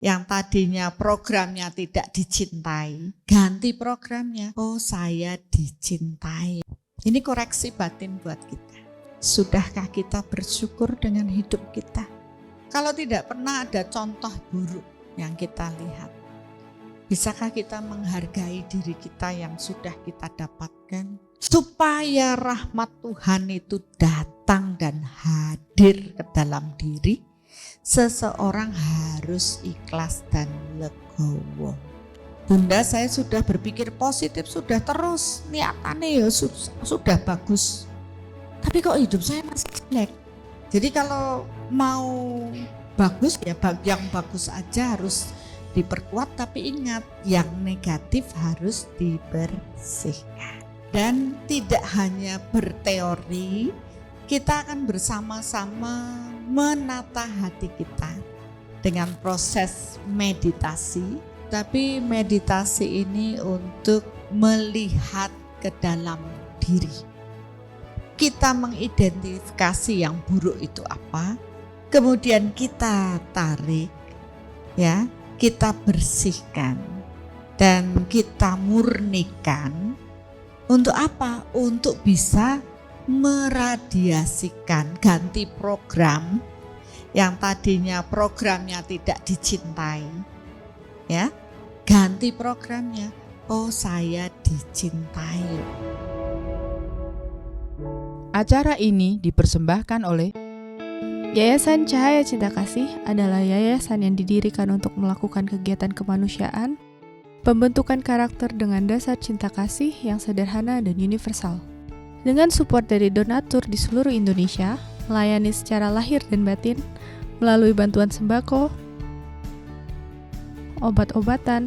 Yang tadinya programnya tidak dicintai, ganti programnya. Oh, saya dicintai. Ini koreksi batin buat kita. Sudahkah kita bersyukur dengan hidup kita? Kalau tidak pernah ada contoh buruk yang kita lihat, bisakah kita menghargai diri kita yang sudah kita dapatkan? Supaya rahmat Tuhan itu datang dan hadir ke dalam diri, seseorang harus ikhlas dan legowo. Bunda, saya sudah berpikir positif, sudah terus niatannya ya sudah bagus. Tapi kok hidup saya masih jelek. Jadi kalau mau bagus ya yang bagus aja harus diperkuat, tapi ingat yang negatif harus dibersihkan. Dan tidak hanya berteori, kita akan bersama-sama menata hati kita dengan proses meditasi. Tapi meditasi ini untuk melihat ke dalam diri. Kita mengidentifikasi yang buruk itu apa, kemudian kita tarik, ya, kita bersihkan dan kita murnikan. Untuk apa? Untuk bisa meradiasikan, ganti program yang tadinya programnya tidak dicintai, ya, ganti programnya. Oh, saya dicintai. Acara ini dipersembahkan oleh Yayasan Cahaya Cinta Kasih adalah yayasan yang didirikan untuk melakukan kegiatan kemanusiaan, pembentukan karakter dengan dasar cinta kasih yang sederhana dan universal. Dengan support dari donatur di seluruh Indonesia, melayani secara lahir dan batin melalui bantuan sembako, obat-obatan,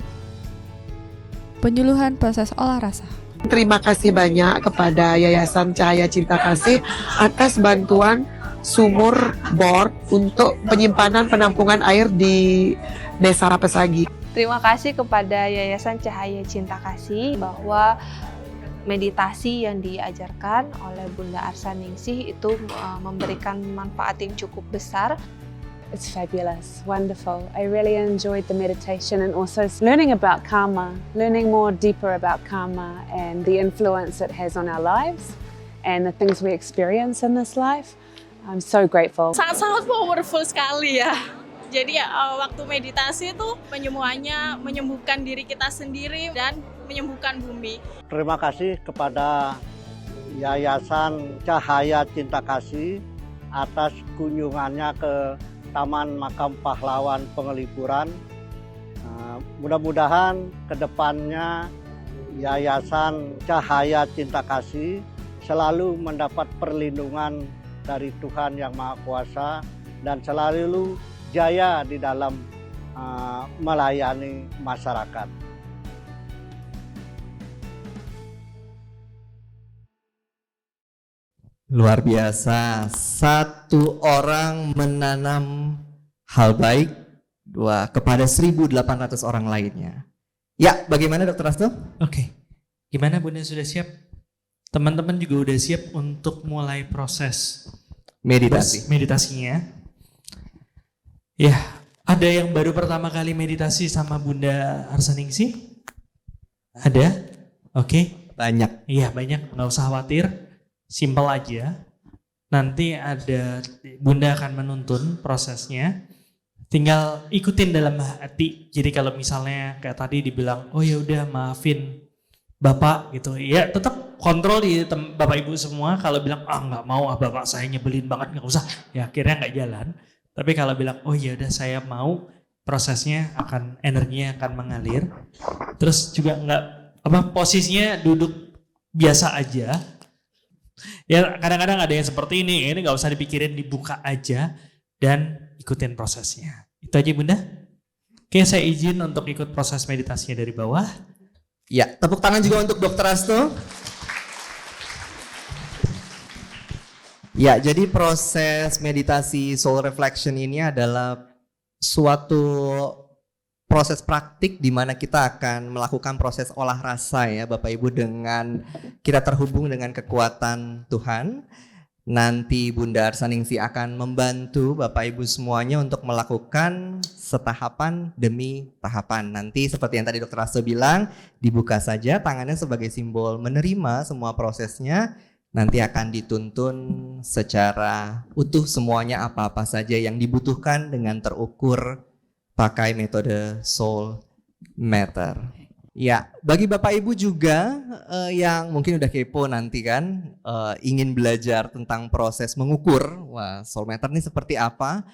penyuluhan proses olah rasa. Terima kasih banyak kepada Yayasan Cahaya Cinta Kasih atas bantuan sumur bor untuk penyimpanan penampungan air di Desa Rapesagi. Terima kasih kepada Yayasan Cahaya Cinta Kasih bahwa meditasi yang diajarkan oleh Bunda Arsaningsih itu memberikan manfaat yang cukup besar. It's fabulous, wonderful. I really enjoyed the meditation and also learning about karma, learning more deeper about karma and the influence it has on our lives and the things we experience in this life. I'm so grateful. Sangat-sangat powerful sekali ya. Jadi waktu meditasi itu menyembuhkan diri kita sendiri dan menyembuhkan bumi. Terima kasih kepada Yayasan Cahaya Cinta Kasih atas kunjungannya ke Taman Makam Pahlawan Pengelipuran. Mudah-mudahan ke depannya Yayasan Cahaya Cinta Kasih selalu mendapat perlindungan dari Tuhan Yang Maha Kuasa dan selalu jaya di dalam melayani masyarakat. Luar biasa, satu orang menanam hal baik kepada 1.800 orang lainnya. Ya, bagaimana Dr. Asto? Oke, gimana Bunda sudah siap? Teman-teman juga udah siap untuk mulai proses meditasinya? Ya, ada yang baru pertama kali meditasi sama Bunda Arsaningsih? Ada? Oke. Banyak. Iya, banyak, nggak usah khawatir. Simple aja. Nanti ada Bunda akan menuntun prosesnya. Tinggal ikutin dalam hati. Jadi kalau misalnya kayak tadi dibilang, oh ya udah maafin Bapak gitu. Ya tetap kontrol di Bapak Ibu semua. Kalau bilang nggak mau Bapak saya nyebelin banget, nggak usah. Ya akhirnya nggak jalan. Tapi kalau bilang oh ya udah saya mau, prosesnya energinya akan mengalir. Terus juga posisinya duduk biasa aja. Ya kadang-kadang ada yang seperti ini nggak usah dipikirin, dibuka aja dan ikutin prosesnya. Itu aja Bunda. Oke, saya izin untuk ikut proses meditasinya dari bawah. Ya, tepuk tangan juga untuk Dr. Asto. Ya, jadi proses meditasi soul reflection ini adalah suatu proses praktik di mana kita akan melakukan proses olah rasa ya Bapak Ibu, dengan kita terhubung dengan kekuatan Tuhan. Nanti Bunda Arsaningsih akan membantu Bapak Ibu semuanya untuk melakukan setahapan demi tahapan. Nanti seperti yang tadi Dr. Hasto bilang, dibuka saja tangannya sebagai simbol menerima semua prosesnya. Nanti akan dituntun secara utuh semuanya apa-apa saja yang dibutuhkan dengan terukur pakai metode Soul Matter. Ya, bagi Bapak Ibu juga yang mungkin udah kepo nanti kan, ingin belajar tentang proses mengukur, wah Soul Matter ini seperti apa?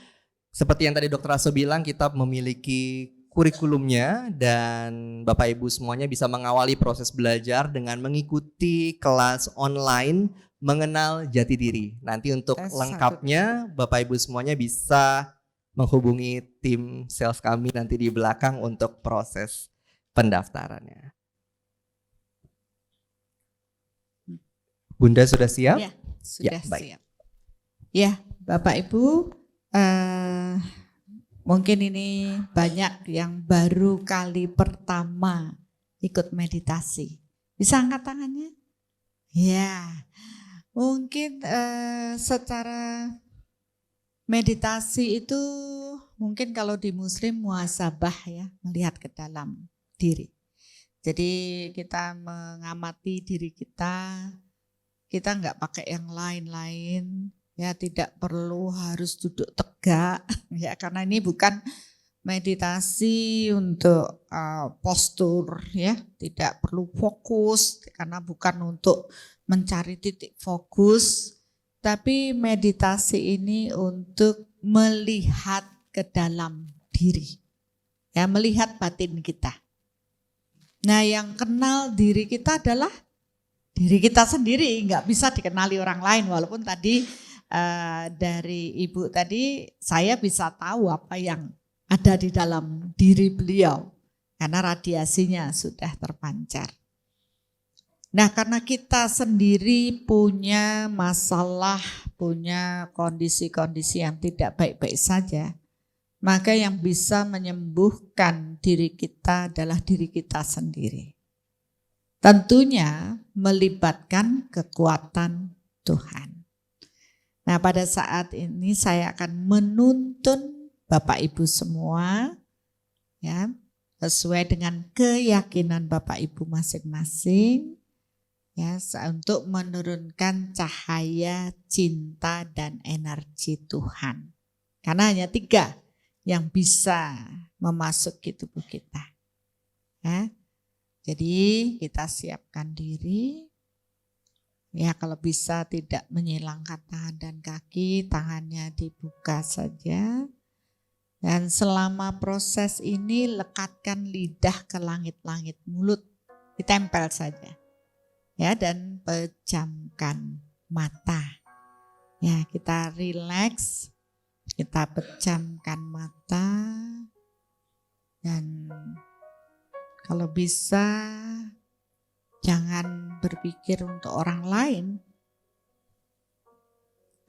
Seperti yang tadi Dr. Hasto bilang, kita memiliki kurikulumnya dan Bapak Ibu semuanya bisa mengawali proses belajar dengan mengikuti kelas online mengenal jati diri. Nanti untuk lengkapnya Bapak Ibu semuanya bisa menghubungi tim sales kami nanti di belakang untuk proses pendaftarannya. Bunda sudah siap? Ya, sudah baik. siap. Ya, Bapak Ibu, mungkin ini banyak yang baru kali pertama ikut meditasi. Bisa angkat tangannya? Ya, mungkin secara meditasi itu mungkin kalau di Muslim muhasabah ya, melihat ke dalam diri. Jadi kita mengamati diri kita nggak pakai yang lain-lain, ya tidak perlu harus duduk tegak, ya karena ini bukan meditasi untuk postur, ya tidak perlu fokus karena bukan untuk mencari titik fokus, tapi meditasi ini untuk melihat ke dalam diri, ya melihat batin kita. Nah yang kenal diri kita adalah diri kita sendiri, nggak bisa dikenali orang lain. Walaupun tadi dari Ibu tadi saya bisa tahu apa yang ada di dalam diri beliau karena radiasinya sudah terpancar. Nah karena kita sendiri punya masalah, punya kondisi-kondisi yang tidak baik-baik saja, maka yang bisa menyembuhkan diri kita adalah diri kita sendiri. Tentunya melibatkan kekuatan Tuhan. Nah pada saat ini saya akan menuntun Bapak Ibu semua ya sesuai dengan keyakinan Bapak Ibu masing-masing ya untuk menurunkan cahaya cinta dan energi Tuhan. Karena hanya 3 yang bisa memasuki tubuh kita. Ya. Jadi kita siapkan diri. Ya kalau bisa tidak menyilangkan tangan dan kaki, tangannya dibuka saja. Dan selama proses ini lekatkan lidah ke langit-langit mulut, ditempel saja. Ya dan pejamkan mata. Ya kita rileks. Kita pejamkan mata dan kalau bisa jangan berpikir untuk orang lain,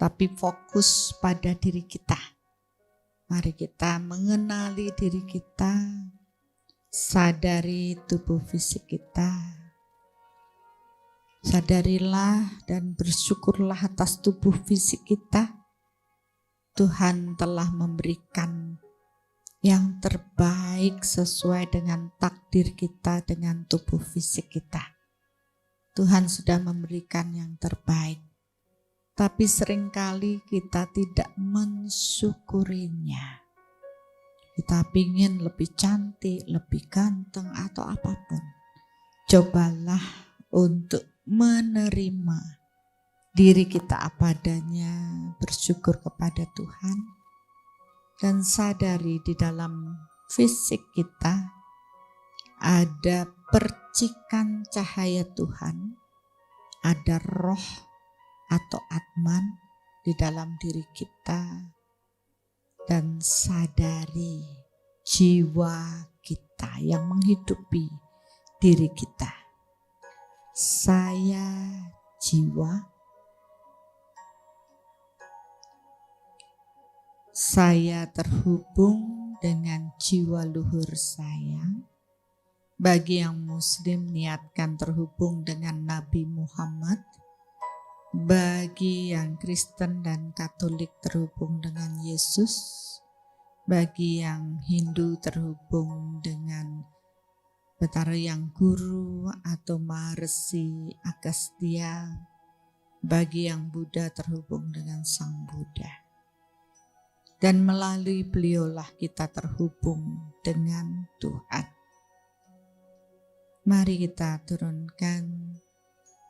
tapi fokus pada diri kita. Mari kita mengenali diri kita, sadari tubuh fisik kita. Sadarilah dan bersyukurlah atas tubuh fisik kita. Tuhan telah memberikan yang terbaik sesuai dengan takdir kita, dengan tubuh fisik kita. Tuhan sudah memberikan yang terbaik. Tapi seringkali kita tidak mensyukurinya. Kita ingin lebih cantik, lebih ganteng atau apapun. Cobalah untuk menerima diri kita apa adanya, bersyukur kepada Tuhan, dan sadari di dalam fisik kita ada percikan cahaya Tuhan, ada roh atau atman di dalam diri kita, dan sadari jiwa kita yang menghidupi diri kita. Saya jiwa, saya terhubung dengan jiwa luhur saya. Bagi yang Muslim niatkan terhubung dengan Nabi Muhammad. bagi yang Kristen dan Katolik terhubung dengan Yesus, bagi yang Hindu terhubung dengan Betara Yang Guru atau Maharesi Agastya, bagi yang Buddha terhubung dengan Sang Buddha. Dan melalui beliaulah kita terhubung dengan Tuhan. Mari kita turunkan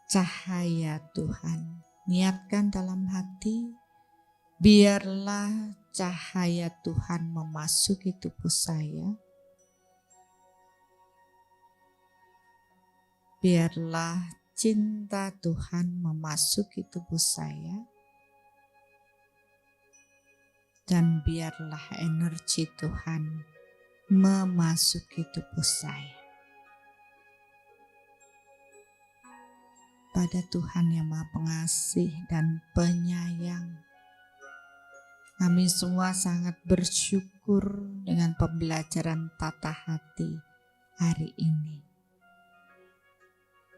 cahaya Tuhan, niatkan dalam hati, biarlah cahaya Tuhan memasuki tubuh saya. Biarlah cinta Tuhan memasuki tubuh saya. Dan biarlah energi Tuhan memasuki tubuh saya. Pada Tuhan yang Maha Pengasih dan Penyayang, kami semua sangat bersyukur dengan pembelajaran tata hati hari ini.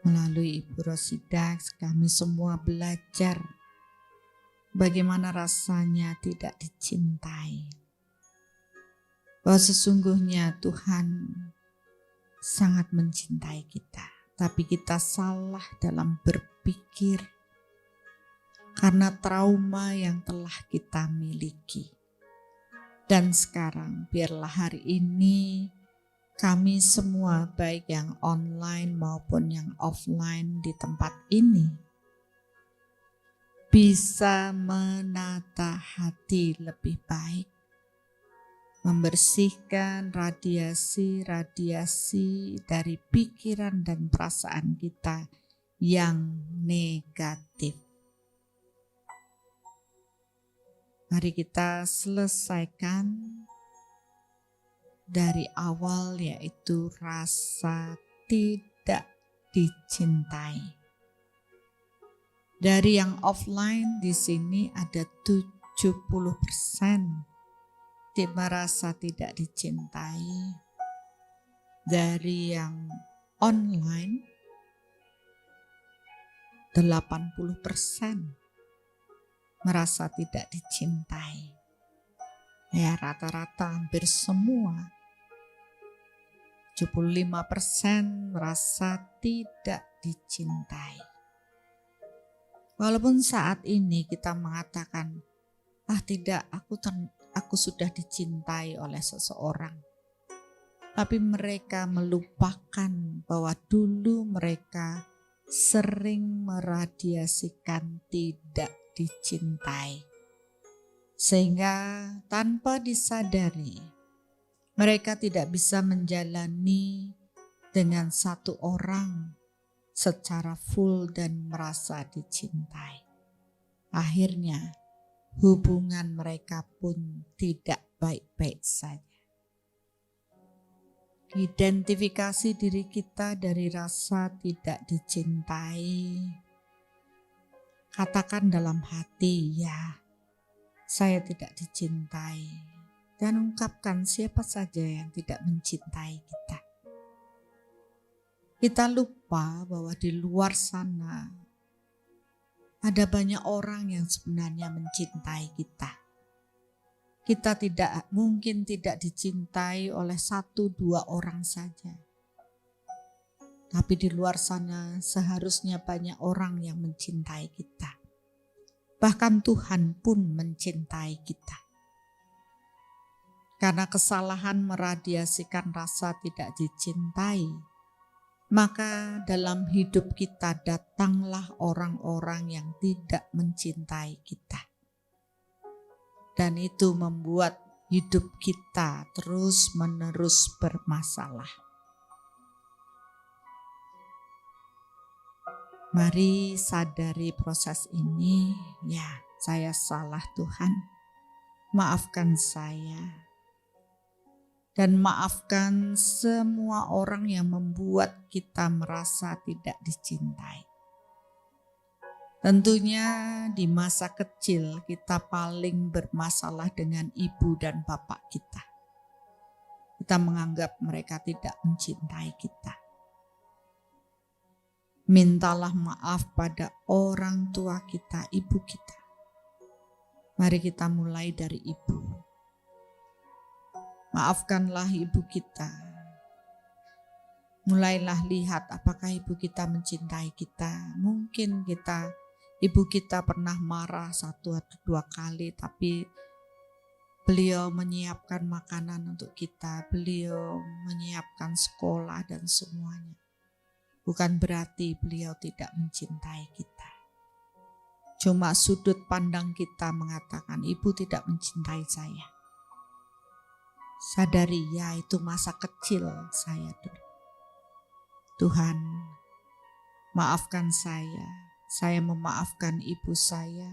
Melalui Ibu Rosida, kami semua belajar bagaimana rasanya tidak dicintai. Bahwa sesungguhnya Tuhan sangat mencintai kita. Tapi kita salah dalam berpikir karena trauma yang telah kita miliki. Dan sekarang biarlah hari ini kami semua baik yang online maupun yang offline di tempat ini bisa menata hati lebih baik, membersihkan radiasi-radiasi dari pikiran dan perasaan kita yang negatif. Mari kita selesaikan dari awal, yaitu rasa tidak dicintai. Dari yang offline di sini ada 70% merasa tidak dicintai. Dari yang online 80% merasa tidak dicintai. Ya, rata-rata hampir semua 75% merasa tidak dicintai. Walaupun saat ini kita mengatakan, tidak, aku sudah dicintai oleh seseorang. Tapi mereka melupakan bahwa dulu mereka sering meradiasikan tidak dicintai. Sehingga tanpa disadari, mereka tidak bisa menjalani dengan satu orang secara full dan merasa dicintai. Akhirnya hubungan mereka pun tidak baik-baik saja. Identifikasi diri kita dari rasa tidak dicintai. Katakan dalam hati, ya, saya tidak dicintai. Dan ungkapkan siapa saja yang tidak mencintai kita. Kita lupa bahwa di luar sana ada banyak orang yang sebenarnya mencintai kita. Kita mungkin tidak dicintai oleh 1-2 orang saja. Tapi di luar sana seharusnya banyak orang yang mencintai kita. Bahkan Tuhan pun mencintai kita. Karena kesalahan meradiasikan rasa tidak dicintai, maka dalam hidup kita datanglah orang-orang yang tidak mencintai kita. Dan itu membuat hidup kita terus-menerus bermasalah. Mari sadari proses ini, ya, saya salah Tuhan, maafkan saya. Dan maafkan semua orang yang membuat kita merasa tidak dicintai. Tentunya di masa kecil kita paling bermasalah dengan ibu dan bapak kita. Kita menganggap mereka tidak mencintai kita. Mintalah maaf pada orang tua kita, ibu kita. Mari kita mulai dari ibu. Maafkanlah ibu kita. Mulailah lihat apakah ibu kita mencintai kita. Mungkin ibu kita pernah marah 1 atau 2 kali, tapi beliau menyiapkan makanan untuk kita. Beliau menyiapkan sekolah dan semuanya. Bukan berarti beliau tidak mencintai kita. Cuma sudut pandang kita mengatakan ibu tidak mencintai saya. Sadari ya itu masa kecil saya dulu. Tuhan, maafkan saya. Saya memaafkan ibu saya.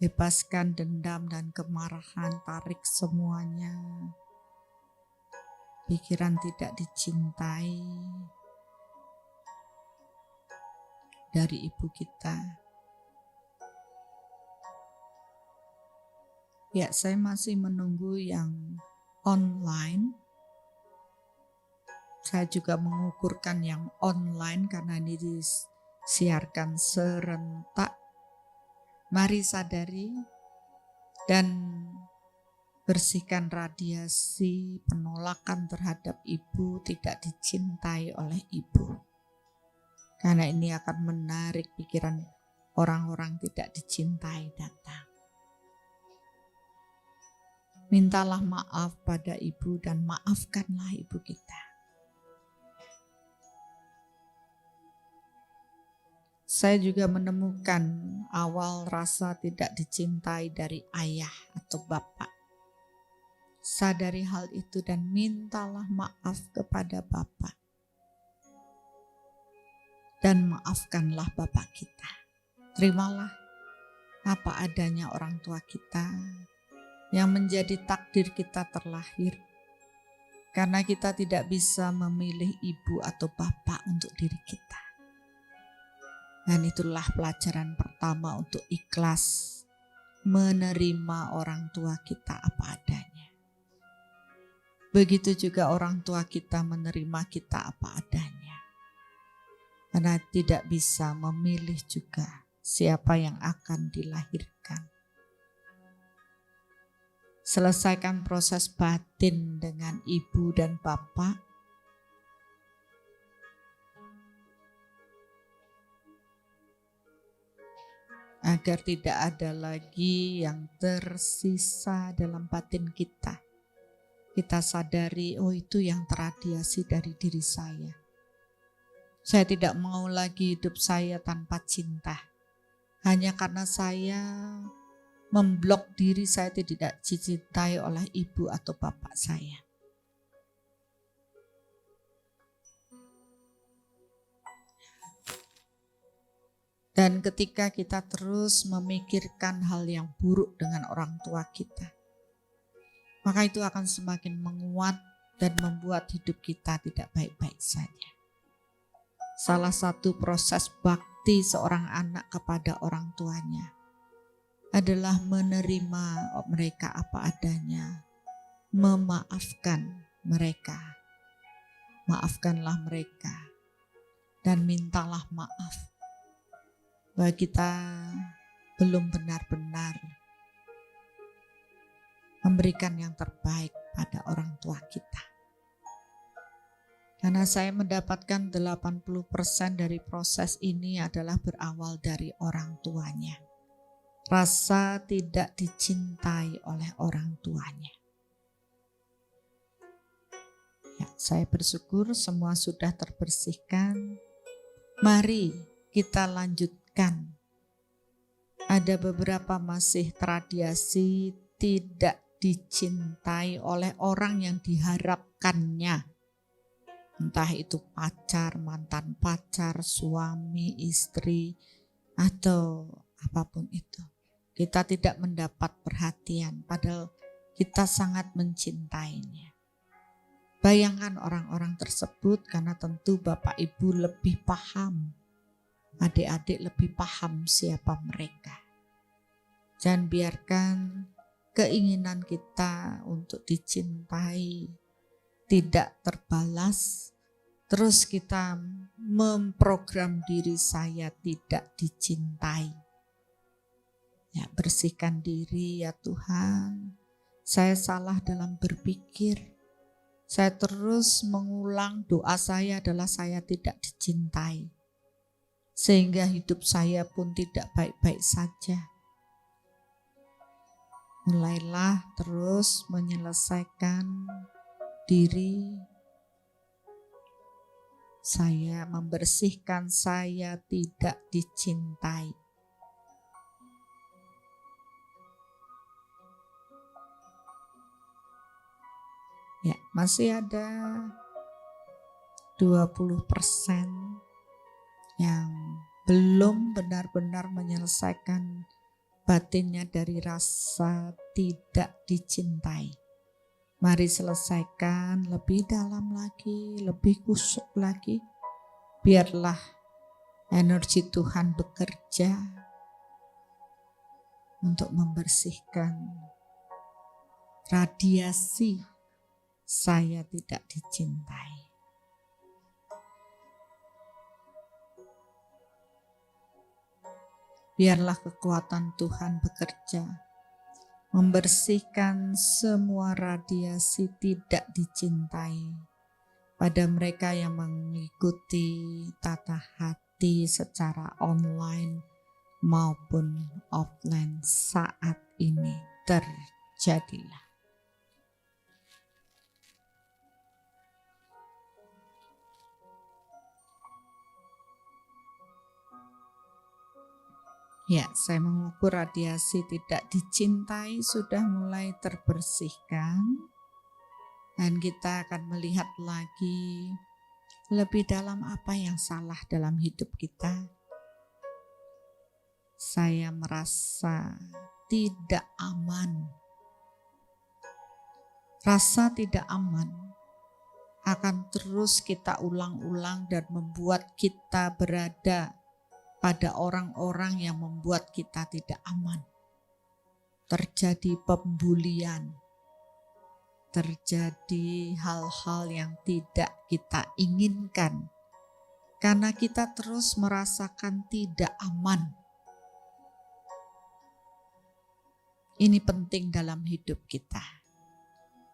Bebaskan dendam dan kemarahan, tarik semuanya. Pikiran tidak dicintai dari ibu kita. Ya, saya masih menunggu yang online. Saya juga mengukurkan yang online karena ini disiarkan serentak. Mari sadari dan bersihkan radiasi penolakan terhadap ibu, tidak dicintai oleh ibu. Karena ini akan menarik pikiran orang-orang tidak dicintai datang. Mintalah maaf pada ibu dan maafkanlah ibu kita. Saya juga menemukan awal rasa tidak dicintai dari ayah atau bapak. Sadari hal itu dan mintalah maaf kepada Bapa. Dan maafkanlah Bapak kita. Terimalah apa adanya orang tua kita yang menjadi takdir kita terlahir. Karena kita tidak bisa memilih ibu atau bapak untuk diri kita. Dan itulah pelajaran pertama untuk ikhlas menerima orang tua kita apa adanya. Begitu juga orang tua kita menerima kita apa adanya. Karena tidak bisa memilih juga siapa yang akan dilahirkan. Selesaikan proses batin dengan ibu dan bapak. Agar tidak ada lagi yang tersisa dalam batin kita. Kita sadari, oh itu yang terradiasi dari diri saya. Saya tidak mau lagi hidup saya tanpa cinta. Hanya karena saya memblok diri saya tidak dicintai oleh ibu atau bapak saya. Dan ketika kita terus memikirkan hal yang buruk dengan orang tua kita, maka itu akan semakin menguat dan membuat hidup kita tidak baik-baik saja. Salah satu proses bakti seorang anak kepada orang tuanya adalah menerima mereka apa adanya, memaafkan mereka. Maafkanlah mereka dan mintalah maaf bahwa kita belum benar-benar memberikan yang terbaik pada orang tua kita. Karena saya mendapatkan 80% dari proses ini adalah berawal dari orang tuanya. Rasa tidak dicintai oleh orang tuanya. Ya, saya bersyukur semua sudah terbersihkan. Mari kita lanjutkan. Ada beberapa masih terradiasi tidak dicintai oleh orang yang diharapkannya. Entah itu pacar, mantan pacar, suami, istri, atau apapun itu. Kita tidak mendapat perhatian, padahal kita sangat mencintainya. Bayangkan orang-orang tersebut karena tentu bapak ibu lebih paham. Adik-adik lebih paham siapa mereka. Jangan biarkan keinginan kita untuk dicintai tidak terbalas Terus kita memprogram diri saya tidak dicintai. Ya, bersihkan diri ya Tuhan. Saya salah dalam berpikir. Saya terus mengulang doa saya adalah saya tidak dicintai. Sehingga hidup saya pun tidak baik-baik saja. Mulailah terus menyelesaikan diri. Saya membersihkan saya tidak dicintai. Ya, masih ada 20% yang belum benar-benar menyelesaikan batinnya dari rasa tidak dicintai. Mari selesaikan lebih dalam lagi, lebih kusuk lagi. Biarlah energi Tuhan bekerja untuk membersihkan radiasi saya tidak dicintai. Biarlah kekuatan Tuhan bekerja, membersihkan semua radiasi tidak dicintai pada mereka yang mengikuti tata hati secara online maupun offline saat ini terjadilah. Ya, saya mengukur radiasi tidak dicintai sudah mulai terbersihkan. Dan kita akan melihat lagi lebih dalam apa yang salah dalam hidup kita. Saya merasa tidak aman. Rasa tidak aman akan terus kita ulang-ulang dan membuat kita berada pada orang-orang yang membuat kita tidak aman. Terjadi pembulian, terjadi hal-hal yang tidak kita inginkan karena kita terus merasakan tidak aman. Ini penting dalam hidup kita.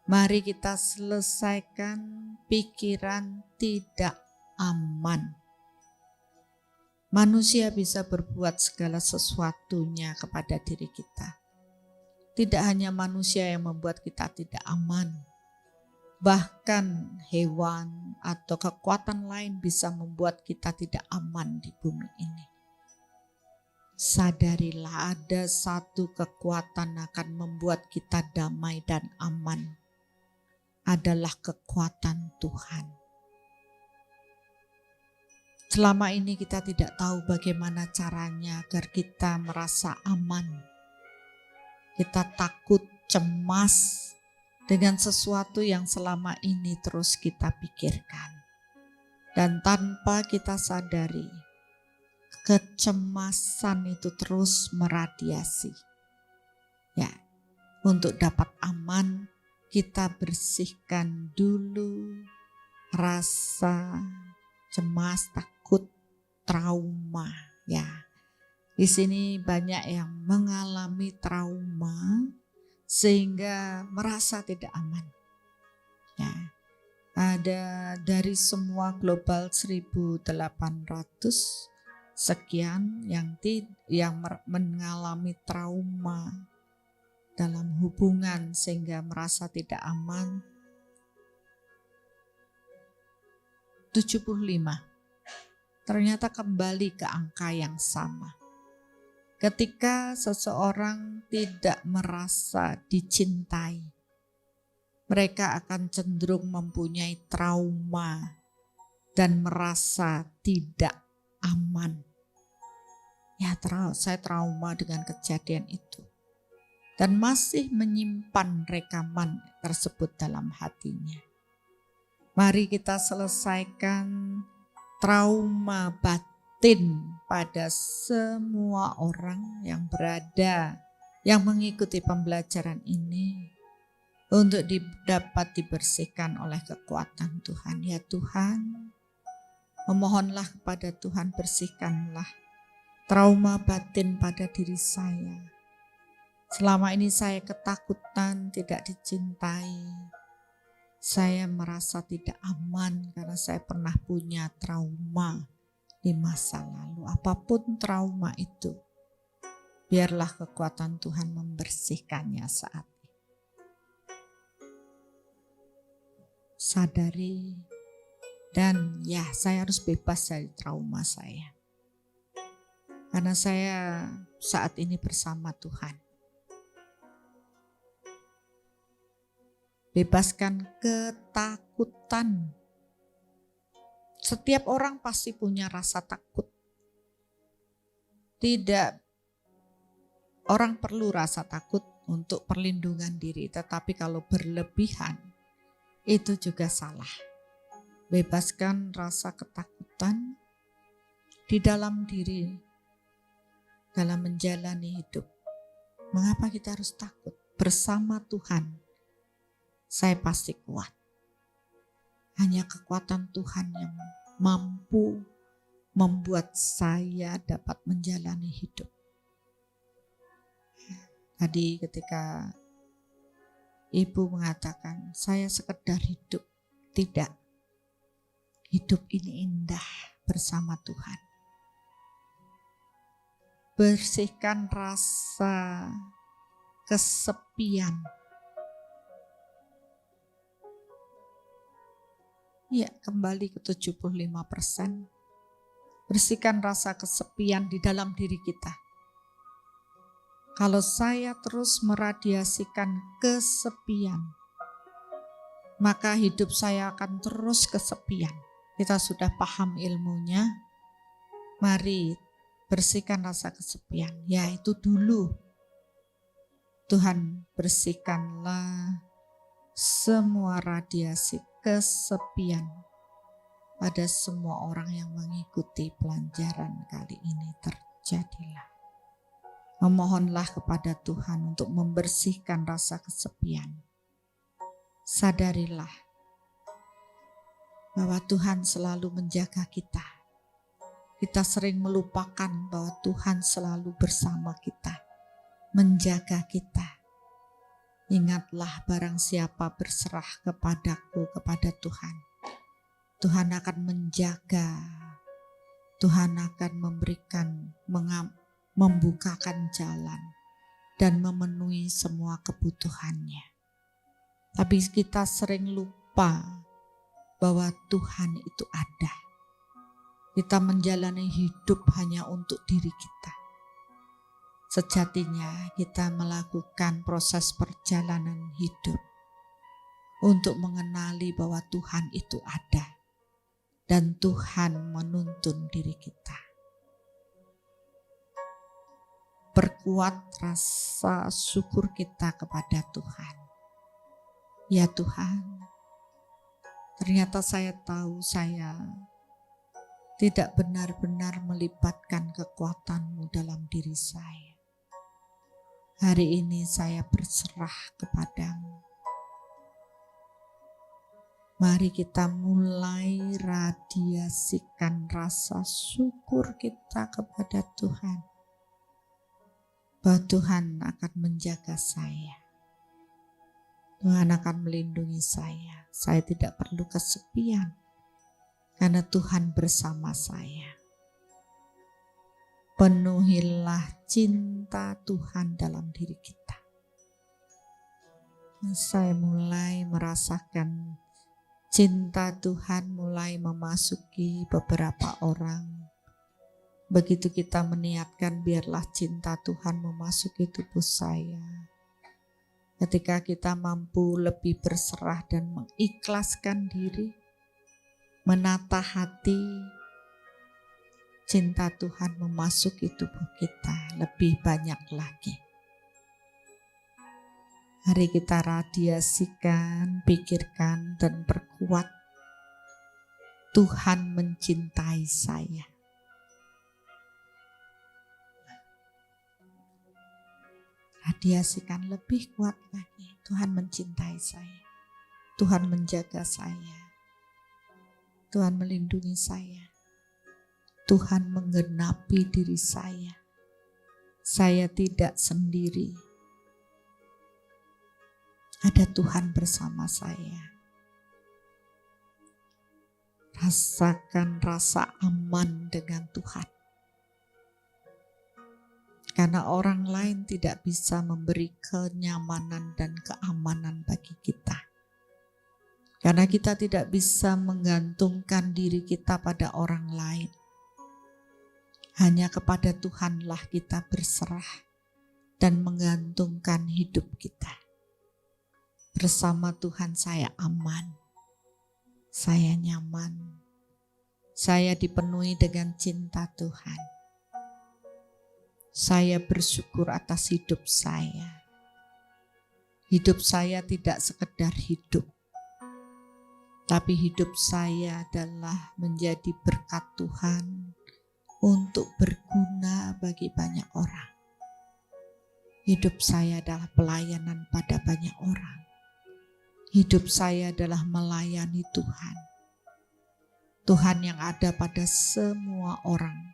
Mari kita selesaikan pikiran tidak aman. Manusia bisa berbuat segala sesuatunya kepada diri kita. Tidak hanya manusia yang membuat kita tidak aman. Bahkan hewan atau kekuatan lain bisa membuat kita tidak aman di bumi ini. Sadarilah ada satu kekuatan akan membuat kita damai dan aman. Adalah kekuatan Tuhan. Selama ini kita tidak tahu bagaimana caranya agar kita merasa aman. Kita takut, cemas dengan sesuatu yang selama ini terus kita pikirkan. Dan tanpa kita sadari, kecemasan itu terus meradiasi. Ya, untuk dapat aman, kita bersihkan dulu rasa cemas, takut, trauma. Ya, di sini banyak yang mengalami trauma sehingga merasa tidak aman. Ya, ada dari semua global 1.800 sekian yang mengalami trauma dalam hubungan sehingga merasa tidak aman. 75 ternyata kembali ke angka yang sama. Ketika seseorang tidak merasa dicintai, mereka akan cenderung mempunyai trauma dan merasa tidak aman. Ya, saya trauma dengan kejadian itu. Dan masih menyimpan rekaman tersebut dalam hatinya. Mari kita selesaikan trauma batin pada semua orang yang berada, yang mengikuti pembelajaran ini untuk dapat dibersihkan oleh kekuatan Tuhan. Ya Tuhan, Memohonlah kepada Tuhan, bersihkanlah trauma batin pada diri saya. Selama ini saya ketakutan, tidak dicintai. Saya merasa tidak aman karena saya pernah punya trauma di masa lalu. Apapun trauma itu, biarlah kekuatan Tuhan membersihkannya saat ini. Sadari, dan ya, saya harus bebas dari trauma saya. Karena saya saat ini bersama Tuhan. Bebaskan ketakutan. Setiap orang pasti punya rasa takut. Tidak, orang perlu rasa takut untuk perlindungan diri, tetapi kalau berlebihan itu juga salah. Bebaskan rasa ketakutan di dalam diri dalam menjalani hidup. Mengapa kita harus takut? Bersama Tuhan saya pasti kuat. Hanya kekuatan Tuhan yang mampu membuat saya dapat menjalani hidup. Tadi ketika Ibu mengatakan, saya sekedar hidup. Tidak. Hidup ini indah bersama Tuhan. Bersihkan rasa kesepian. Ya, kembali ke 75%. Bersihkan rasa kesepian di dalam diri kita. Kalau saya terus meradiasikan kesepian, maka hidup saya akan terus kesepian. Kita sudah paham ilmunya. Mari bersihkan rasa kesepian. Ya, itu dulu. Tuhan, bersihkanlah semua radiasi kesepian pada semua orang yang mengikuti pelajaran kali ini. Terjadilah. Memohonlah kepada Tuhan untuk membersihkan rasa kesepian. Sadarilah bahwa Tuhan selalu menjaga kita. Kita sering melupakan bahwa Tuhan selalu bersama kita, menjaga kita. Ingatlah, barang siapa berserah kepadaku, kepada Tuhan, Tuhan akan menjaga, Tuhan akan memberikan, membukakan jalan dan memenuhi semua kebutuhannya. Tapi kita sering lupa bahwa Tuhan itu ada. Kita menjalani hidup hanya untuk diri kita. Sejatinya kita melakukan proses perjalanan hidup untuk mengenali bahwa Tuhan itu ada dan Tuhan menuntun diri kita. Perkuat rasa syukur kita kepada Tuhan. Ya Tuhan, ternyata saya tahu saya tidak benar-benar melibatkan kekuatan-Mu dalam diri saya. Hari ini saya berserah kepadamu. Mari kita mulai radiasikan rasa syukur kita kepada Tuhan. Bahwa Tuhan akan menjaga saya. Tuhan akan melindungi saya. Saya tidak perlu kesepian. Karena Tuhan bersama saya. Penuhilah cinta Tuhan dalam diri kita. Saya mulai merasakan cinta Tuhan mulai memasuki beberapa orang. Begitu kita meniatkan, biarlah cinta Tuhan memasuki tubuh saya. Ketika kita mampu lebih berserah dan mengikhlaskan diri, menata hati, cinta Tuhan memasuki tubuh kita lebih banyak lagi. Mari kita radiasikan, pikirkan, dan perkuat. Tuhan mencintai saya. Radiasikan lebih kuat lagi. Tuhan mencintai saya. Tuhan menjaga saya. Tuhan melindungi saya. Tuhan menggenapi diri saya. Saya tidak sendiri. Ada Tuhan bersama saya. Rasakan rasa aman dengan Tuhan. Karena orang lain tidak bisa memberi kenyamanan dan keamanan bagi kita. Karena kita tidak bisa menggantungkan diri kita pada orang lain. Hanya kepada Tuhanlah kita berserah dan menggantungkan hidup kita. Bersama Tuhan saya aman, saya nyaman, saya dipenuhi dengan cinta Tuhan. Saya bersyukur atas hidup saya. Hidup saya tidak sekedar hidup, tapi hidup saya adalah menjadi berkat Tuhan untuk berguna bagi banyak orang. Hidup saya adalah pelayanan pada banyak orang. Hidup saya adalah melayani Tuhan. Tuhan yang ada pada semua orang.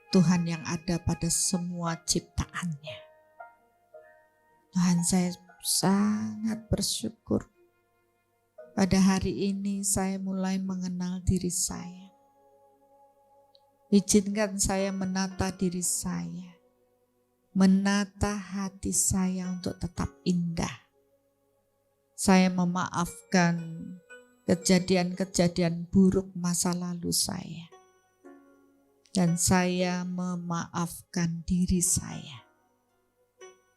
Tuhan yang ada pada semua ciptaannya. Tuhan, saya sangat bersyukur. Pada hari ini saya mulai mengenal diri saya. Izinkan saya menata diri saya. Menata hati saya untuk tetap indah. Saya memaafkan kejadian-kejadian buruk masa lalu saya. Dan saya memaafkan diri saya.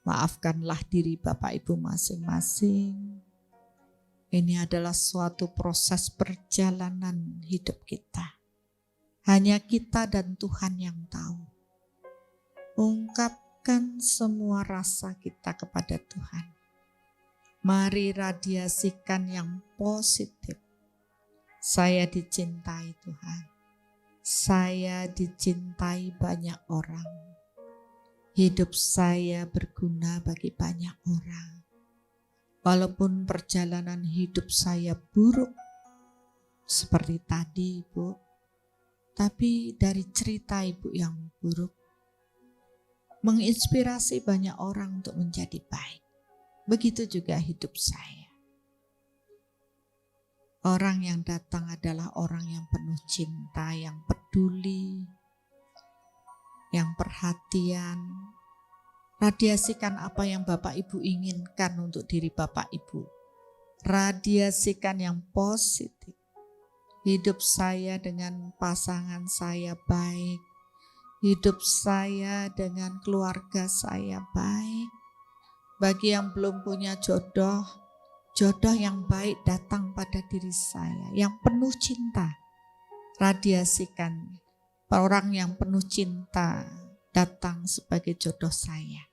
Maafkanlah diri Bapak Ibu masing-masing. Ini adalah suatu proses perjalanan hidup kita. Hanya kita dan Tuhan yang tahu. Ungkapkan semua rasa kita kepada Tuhan. Mari radiasikan yang positif. Saya dicintai Tuhan. Saya dicintai banyak orang. Hidup saya berguna bagi banyak orang. Walaupun perjalanan hidup saya buruk, seperti tadi Ibu, tapi dari cerita Ibu yang buruk, menginspirasi banyak orang untuk menjadi baik. Begitu juga hidup saya. Orang yang datang adalah orang yang penuh cinta, yang peduli, yang perhatian. Radiasikan apa yang Bapak Ibu inginkan untuk diri Bapak Ibu. Radiasikan yang positif. Hidup saya dengan pasangan saya baik. Hidup saya dengan keluarga saya baik. Bagi yang belum punya jodoh, jodoh yang baik datang pada diri saya, yang penuh cinta. Radiasikan orang yang penuh cinta datang sebagai jodoh saya.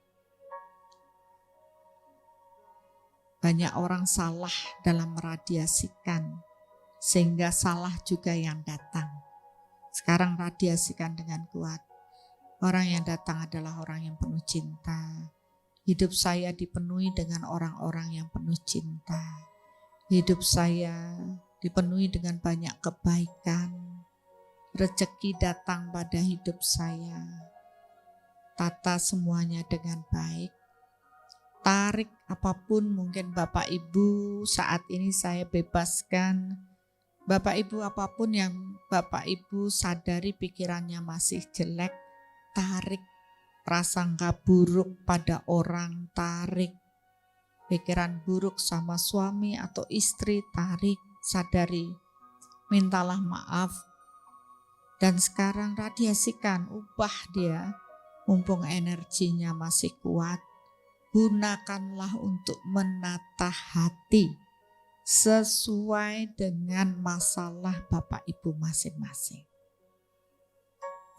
Banyak orang salah dalam meradiasikan, sehingga salah juga yang datang. Sekarang radiasikan dengan kuat. Orang yang datang adalah orang yang penuh cinta. Hidup saya dipenuhi dengan orang-orang yang penuh cinta. Hidup saya dipenuhi dengan banyak kebaikan. Rezeki datang pada hidup saya. Tata semuanya dengan baik. Tarik apapun mungkin Bapak Ibu saat ini saya bebaskan. Bapak Ibu apapun yang Bapak Ibu sadari pikirannya masih jelek, tarik. Prasangka buruk pada orang, tarik. Pikiran buruk sama suami atau istri, tarik, sadari. Mintalah maaf. Dan sekarang radiasikan, ubah dia. Mumpung energinya masih kuat. Gunakanlah untuk menata hati. Sesuai dengan masalah Bapak Ibu masing-masing.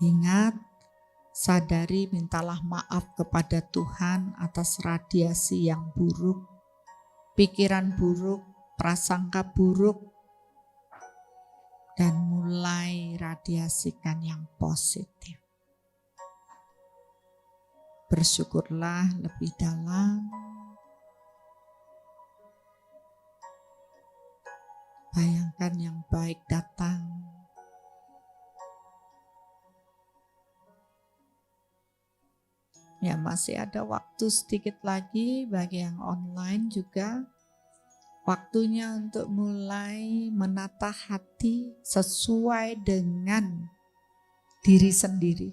Ingat, sadari mintalah maaf kepada Tuhan atas radiasi yang buruk, pikiran buruk, prasangka buruk, dan mulai radiasikan yang positif. Bersyukurlah lebih dalam. Bayangkan yang baik datang. Ya, masih ada waktu sedikit lagi bagi yang online juga. Waktunya untuk mulai menata hati sesuai dengan diri sendiri.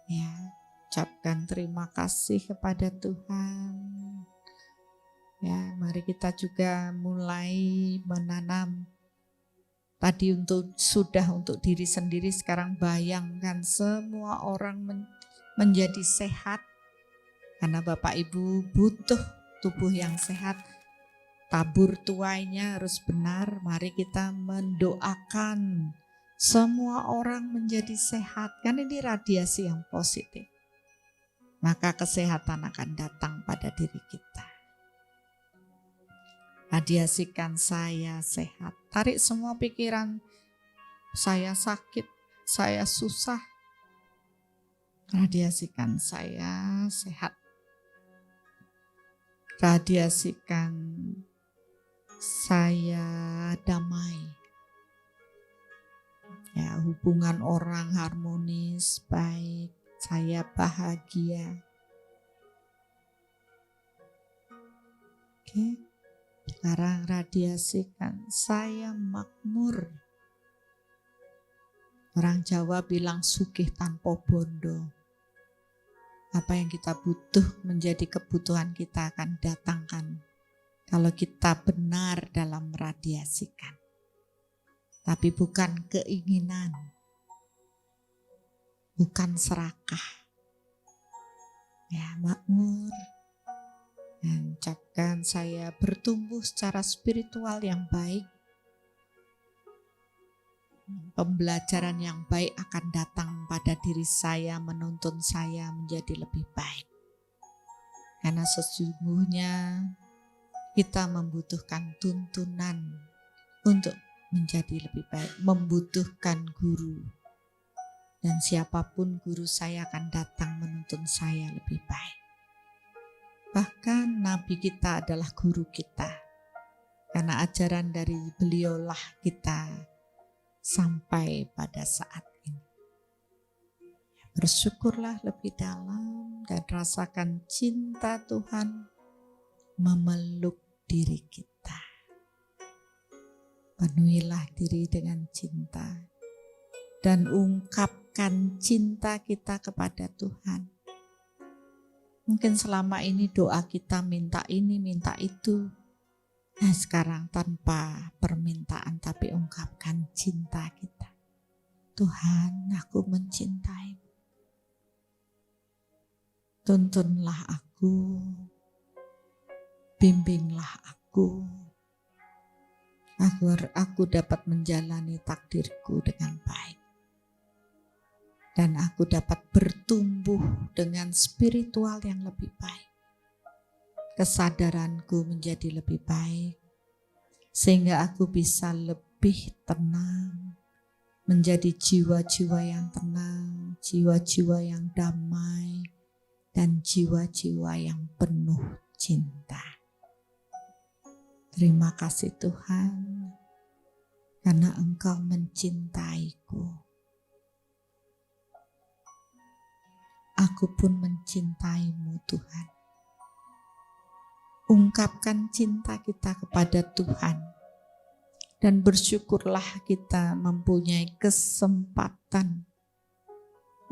Ya, ucapkan terima kasih kepada Tuhan. Ya, mari kita juga mulai menanam. Tadi sudah untuk diri sendiri, sekarang bayangkan semua orang menjadi sehat. Karena Bapak Ibu butuh tubuh yang sehat. Tabur tuainya harus benar. Mari kita mendoakan semua orang menjadi sehat. Kan ini radiasi yang positif. Maka kesehatan akan datang pada diri kita. Radiasikan saya sehat. Tarik semua pikiran, saya sakit, saya susah. Radiasikan saya sehat. Radiasikan saya damai. Ya, hubungan orang harmonis, baik, saya bahagia. Oke. Sekarang radiasikan saya makmur. Orang Jawa bilang sugih tanpa bondo. Apa yang kita butuh menjadi kebutuhan kita akan datangkan kalau kita benar dalam meradiasikan. Tapi bukan keinginan, bukan serakah. Ya, makmur. Dan ucapkan saya bertumbuh secara spiritual yang baik. Pembelajaran yang baik akan datang pada diri saya, menuntun saya menjadi lebih baik. Karena sesungguhnya kita membutuhkan tuntunan untuk menjadi lebih baik, membutuhkan guru. Dan siapapun guru saya akan datang menuntun saya lebih baik. Bahkan Nabi kita adalah guru kita. Karena ajaran dari beliaulah kita sampai pada saat ini. Bersyukurlah lebih dalam dan rasakan cinta Tuhan memeluk diri kita. Penuhilah diri dengan cinta dan ungkapkan cinta kita kepada Tuhan. Mungkin selama ini doa kita minta ini, minta itu. Nah, sekarang tanpa permintaan tapi ungkapkan cinta kita. Tuhan, aku mencintai. Tuntunlah aku. Bimbinglah aku. Agar aku dapat menjalani takdirku dengan baik. Dan aku dapat bertumbuh dengan spiritual yang lebih baik. Kesadaranku menjadi lebih baik. Sehingga aku bisa lebih tenang. Menjadi jiwa-jiwa yang tenang, jiwa-jiwa yang damai, dan jiwa-jiwa yang penuh cinta. Terima kasih Tuhan, karena Engkau mencintaiku. Aku pun mencintaimu Tuhan. Ungkapkan cinta kita kepada Tuhan. Dan bersyukurlah kita mempunyai kesempatan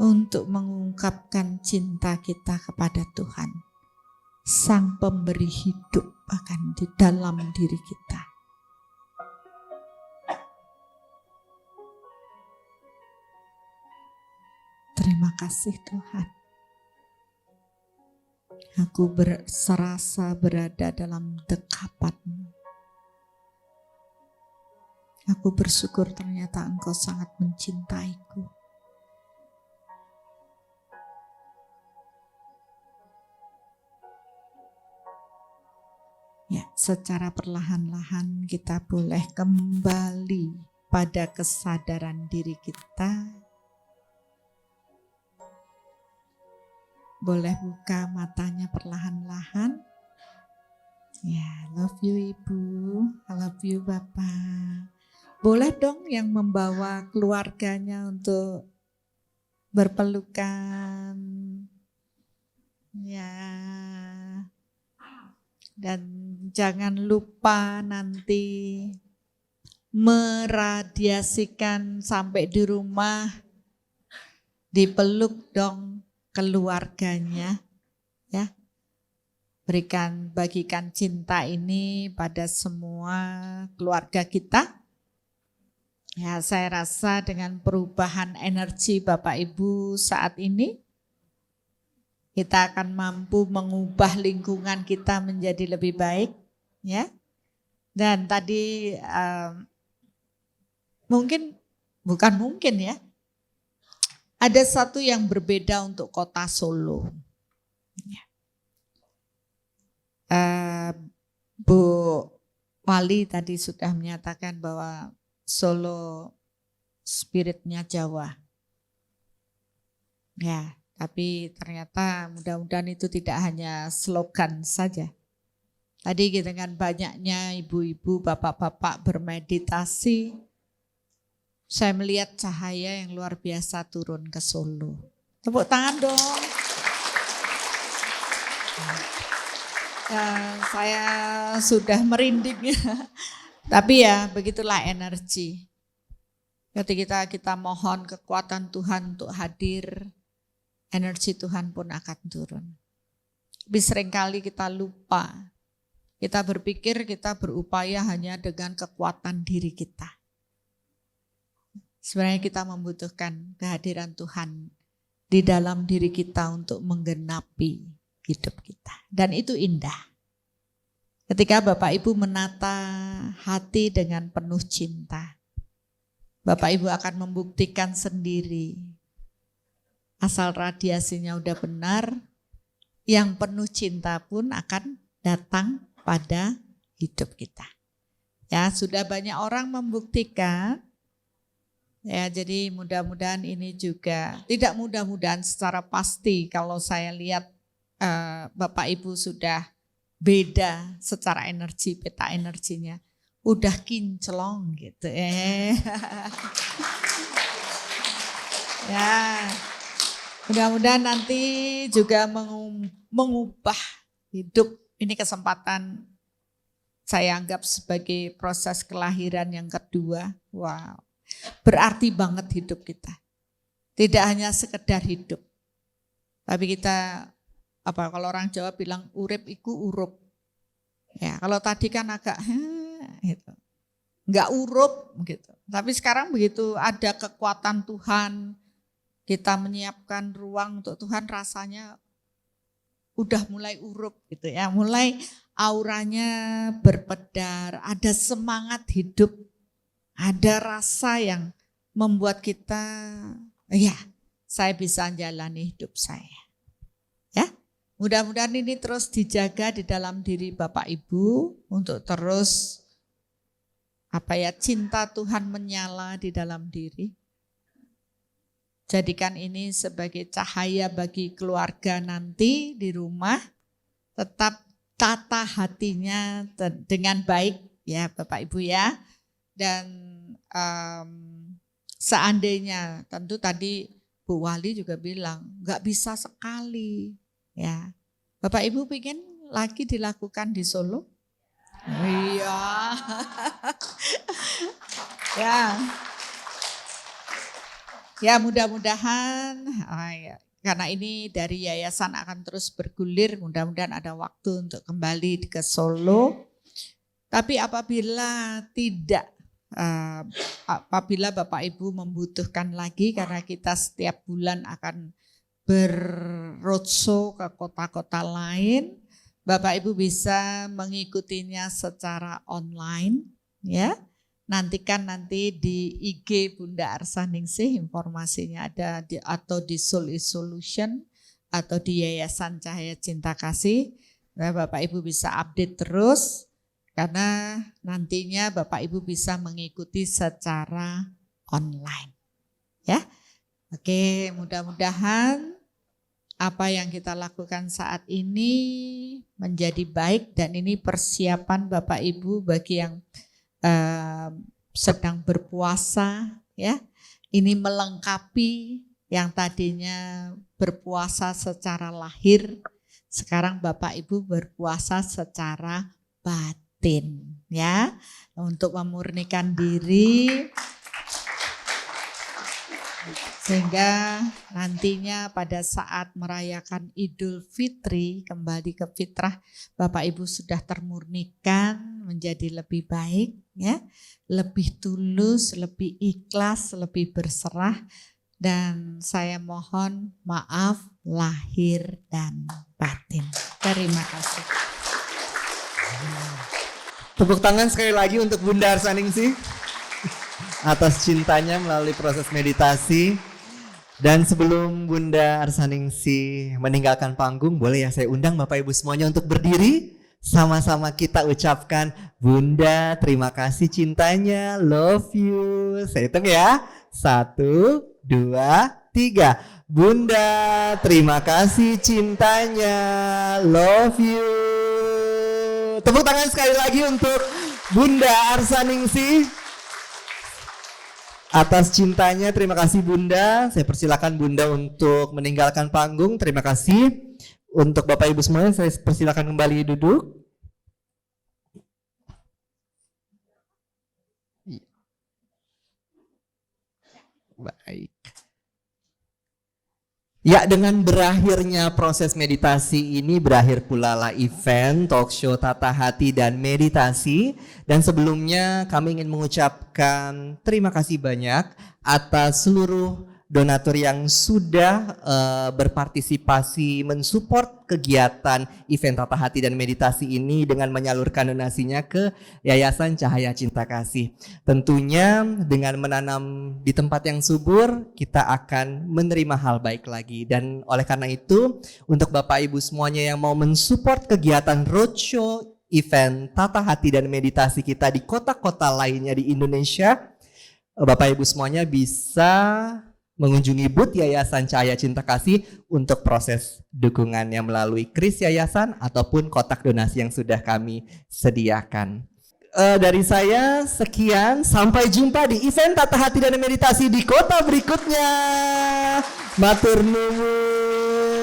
untuk mengungkapkan cinta kita kepada Tuhan. Sang pemberi hidup bahkan di dalam diri kita. Terima kasih Tuhan. Aku serasa berada dalam dekapan-Mu. Aku bersyukur ternyata Engkau sangat mencintaiku. Ya, secara perlahan-lahan kita boleh kembali pada kesadaran diri kita. Boleh buka matanya perlahan-lahan. Ya, love you Ibu, I love you Bapak. Boleh dong yang membawa keluarganya untuk berpelukan. Ya. Dan jangan lupa nanti meradiasikan sampai di rumah, dipeluk dong keluarganya, ya. Bagikan cinta ini pada semua keluarga kita. Ya, saya rasa dengan perubahan energi Bapak Ibu saat ini, kita akan mampu mengubah lingkungan kita menjadi lebih baik, ya. Dan tadi bukan mungkin ya, ada satu yang berbeda untuk kota Solo. Bu Wali tadi sudah menyatakan bahwa Solo spiritnya Jawa. Ya, tapi ternyata mudah-mudahan itu tidak hanya slogan saja. Tadi dengan banyaknya ibu-ibu, bapak-bapak bermeditasi, saya melihat cahaya yang luar biasa turun ke Solo. Tepuk tangan dong. Ya, saya sudah merinding ya. Tapi ya begitulah energi. Ketika kita mohon kekuatan Tuhan untuk hadir, energi Tuhan pun akan turun. Tapi seringkali kita lupa. Kita berpikir kita berupaya hanya dengan kekuatan diri kita. Sebenarnya kita membutuhkan kehadiran Tuhan di dalam diri kita untuk menggenapi hidup kita. Dan itu indah. Ketika Bapak Ibu menata hati dengan penuh cinta, Bapak Ibu akan membuktikan sendiri. Asal radiasinya udah benar, yang penuh cinta pun akan datang pada hidup kita. Ya, sudah banyak orang membuktikan. Ya, jadi mudah-mudahan ini juga, tidak mudah-mudahan secara pasti kalau saya lihat Bapak Ibu sudah beda secara energi, peta energinya. Udah kinclong gitu. Ya, mudah-mudahan nanti juga mengubah hidup. Ini kesempatan saya anggap sebagai proses kelahiran yang kedua. Wow, berarti banget hidup kita. Tidak hanya sekedar hidup, tapi kita kalau orang Jawa bilang urip iku urup. Ya, kalau tadi kan agak gitu. Enggak urup gitu. Tapi sekarang begitu ada kekuatan Tuhan, kita menyiapkan ruang untuk Tuhan, rasanya udah mulai urup gitu ya. Mulai auranya berpedar, ada semangat hidup, ada rasa yang membuat kita, ya, saya bisa jalani hidup saya. Ya. Mudah-mudahan ini terus dijaga di dalam diri Bapak Ibu untuk terus cinta Tuhan menyala di dalam diri. Jadikan ini sebagai cahaya bagi keluarga nanti di rumah. Tetap tata hatinya dengan baik ya Bapak Ibu ya. Dan seandainya tentu tadi Bu Wali juga bilang nggak bisa sekali. Ya, Bapak Ibu pengen lagi dilakukan di Solo? Iya. Ya. Ya, mudah-mudahan karena ini dari yayasan akan terus bergulir, mudah-mudahan ada waktu untuk kembali ke Solo. Tapi apabila Bapak Ibu membutuhkan lagi, karena kita setiap bulan akan berroadshow ke kota-kota lain, Bapak Ibu bisa mengikutinya secara online ya. Nantikan nanti di IG Bunda Arsaningsih informasinya ada atau di Soul is Solution atau di Yayasan Cahaya Cinta Kasih. Nah, Bapak Ibu bisa update terus karena nantinya Bapak Ibu bisa mengikuti secara online. Ya. Oke, mudah-mudahan apa yang kita lakukan saat ini menjadi baik, dan ini persiapan Bapak Ibu bagi yang sedang berpuasa, ya. Ini melengkapi yang tadinya berpuasa secara lahir, sekarang Bapak Ibu berpuasa secara batin, ya, untuk memurnikan diri. Sehingga nantinya pada saat merayakan Idul Fitri, kembali ke fitrah, Bapak Ibu sudah termurnikan menjadi lebih baik, ya, lebih tulus, lebih ikhlas, lebih berserah, dan saya mohon maaf lahir dan batin. Terima kasih. Tepuk tangan sekali lagi untuk Bunda Arsaningsih atas cintanya melalui proses meditasi. Dan sebelum Bunda Arsaningsih meninggalkan panggung, boleh ya saya undang Bapak Ibu semuanya untuk berdiri. Sama-sama kita ucapkan, Bunda terima kasih cintanya, love you. Saya hitung ya, 1, 2, 3. Bunda terima kasih cintanya, love you. Tepuk tangan sekali lagi untuk Bunda Arsaningsih atas cintanya. Terima kasih Bunda. Saya persilakan Bunda untuk meninggalkan panggung. Terima kasih. Untuk Bapak Ibu semuanya saya persilakan kembali duduk. Baik. Ya, dengan berakhirnya proses meditasi ini berakhir pula lah event talk show Tata Hati dan Meditasi. Dan sebelumnya kami ingin mengucapkan terima kasih banyak atas seluruh donatur yang sudah berpartisipasi mensupport kegiatan event Tata Hati dan Meditasi ini dengan menyalurkan donasinya ke Yayasan Cahaya Cinta Kasih. Tentunya dengan menanam di tempat yang subur, kita akan menerima hal baik lagi. Dan oleh karena itu, untuk Bapak Ibu semuanya yang mau mensupport kegiatan roadshow event Tata Hati dan Meditasi kita di kota-kota lainnya di Indonesia, Bapak Ibu semuanya bisa mengunjungi booth Yayasan Cahaya Cinta Kasih untuk proses dukungannya melalui kris yayasan ataupun kotak donasi yang sudah kami sediakan. Dari saya sekian, sampai jumpa di event Tata Hati dan Meditasi di kota berikutnya. Matur nuwun.